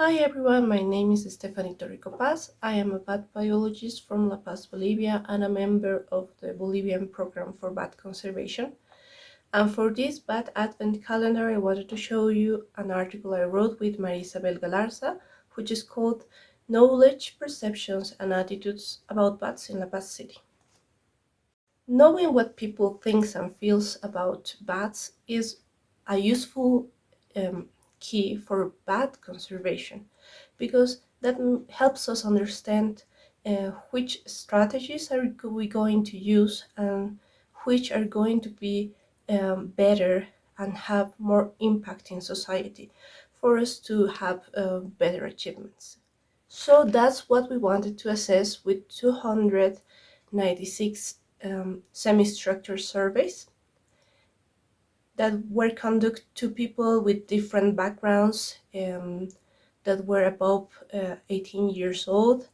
Hi everyone, my name is Stephanie Torrico. I am a bat biologist from La Paz, Bolivia, and a member of the Bolivian program for bat conservation. And for this bat advent calendar, I wanted to show you an article I wrote with Maria Isabel Galarza, which is called Knowledge, Perceptions, and Attitudes about Bats in La Paz City. Knowing what people think and feels about bats is a useful key for bat conservation, because that helps us understand which strategies are we going to use and which are going to be better and have more impact in society for us to have better achievements. So that's what we wanted to assess with 296 semi-structured surveys that were conducted to people with different backgrounds that were above 18 years old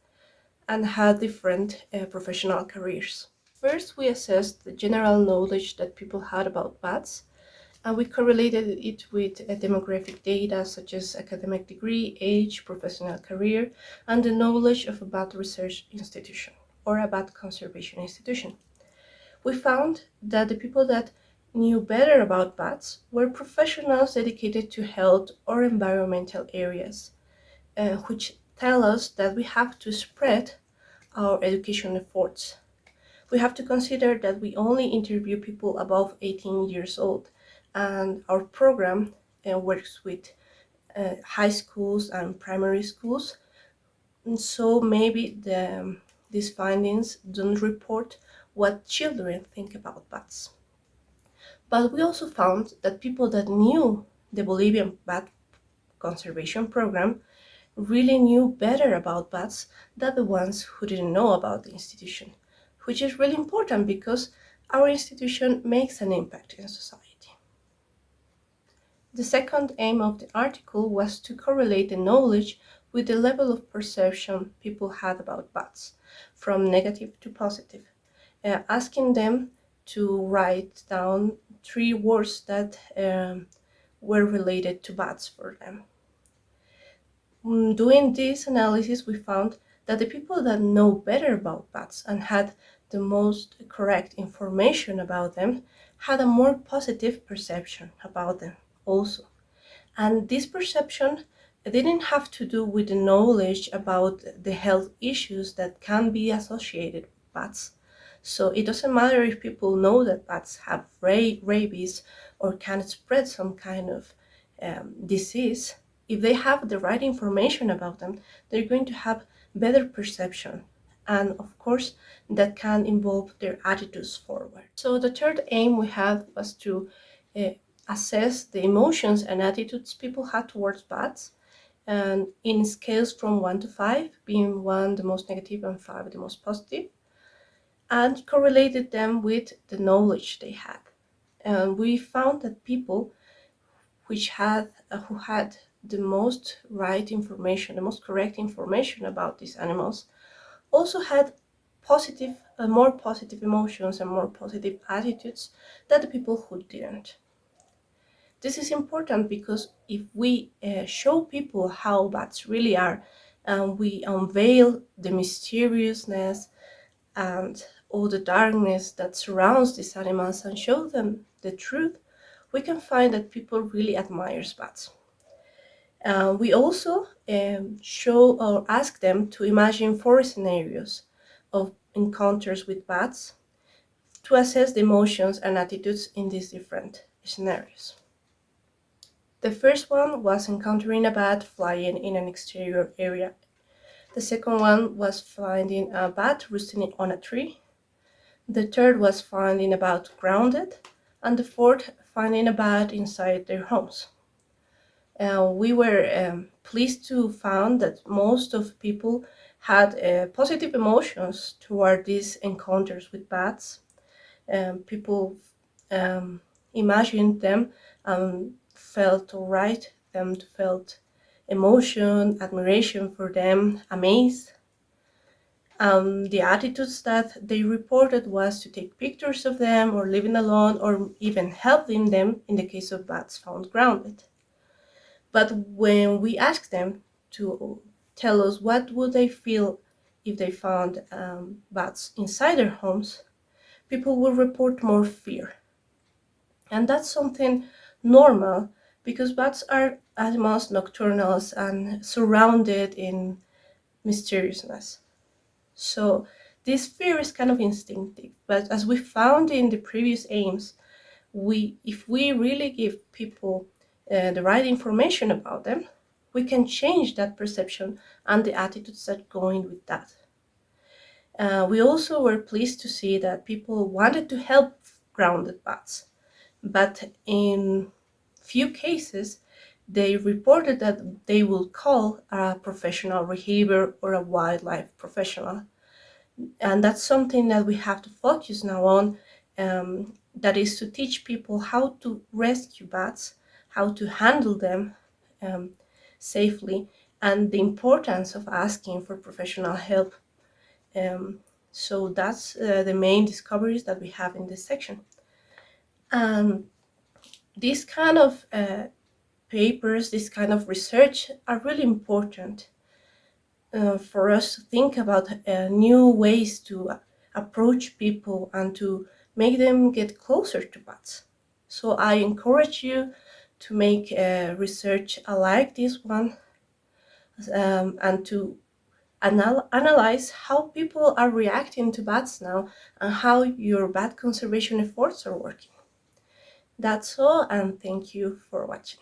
and had different professional careers. First, we assessed the general knowledge that people had about bats, and we correlated it with demographic data such as academic degree, age, professional career, and the knowledge of a bat research institution or a bat conservation institution. We found that the people that knew better about bats were professionals dedicated to health or environmental areas, which tell us that we have to spread our education efforts. We have to consider that we only interview people above 18 years old, and our program works with high schools and primary schools, and so maybe these findings don't report what children think about bats. But we also found that people that knew the Bolivian bat conservation program really knew better about bats than the ones who didn't know about the institution, which is really important because our institution makes an impact in society. The second aim of the article was to correlate the knowledge with the level of perception people had about bats, from negative to positive, asking them to write down 3 words that were related to bats for them. Doing this analysis, we found that the people that know better about bats and had the most correct information about them had a more positive perception about them also. And this perception didn't have to do with the knowledge about the health issues that can be associated with bats. So it doesn't matter if people know that bats have rabies or can spread some kind of disease. If they have the right information about them, they're going to have better perception. And of course, that can involve their attitudes forward. So the third aim we had was to assess the emotions and attitudes people had towards bats, and in scales from 1 to 5, being 1 the most negative and 5 the most positive, and correlated them with the knowledge they had. And we found that people who had the most right information, the most correct information about these animals, also had more positive emotions and more positive attitudes than the people who didn't. This is important because if we show people how bats really are, and we unveil the mysteriousness and all the darkness that surrounds these animals and show them the truth, we can find that people really admire bats. We also show or ask them to imagine 4 scenarios of encounters with bats to assess the emotions and attitudes in these different scenarios. The first one was encountering a bat flying in an exterior area. The second one was finding a bat roosting on a tree. The third was finding a bat grounded. And the fourth, finding a bat inside their homes. We were pleased to find that most of people had positive emotions toward these encounters with bats. People imagined them and felt alright, them felt emotion, admiration for them, amaze. The attitudes that they reported was to take pictures of them or living alone or even helping them in the case of bats found grounded. But when we asked them to tell us what would they feel if they found bats inside their homes, people will report more fear. And that's something normal because bats are animals nocturnal and surrounded in mysteriousness. So this fear is kind of instinctive, but as we found in the previous aims, if we really give people the right information about them, we can change that perception and the attitudes that go in with that. We also were pleased to see that people wanted to help grounded bats, but in few cases, they reported that they will call a professional behavior or a wildlife professional. And that's something that we have to focus now on. That is to teach people how to rescue bats, how to handle them um, safely, and the importance of asking for professional help. Um, so that's the main discoveries that we have in this section. These kind of papers, this kind of research are really important for us to think about new ways to approach people and to make them get closer to bats. So I encourage you to make research like this one and to analyze how people are reacting to bats now and how your bat conservation efforts are working. That's all, and thank you for watching.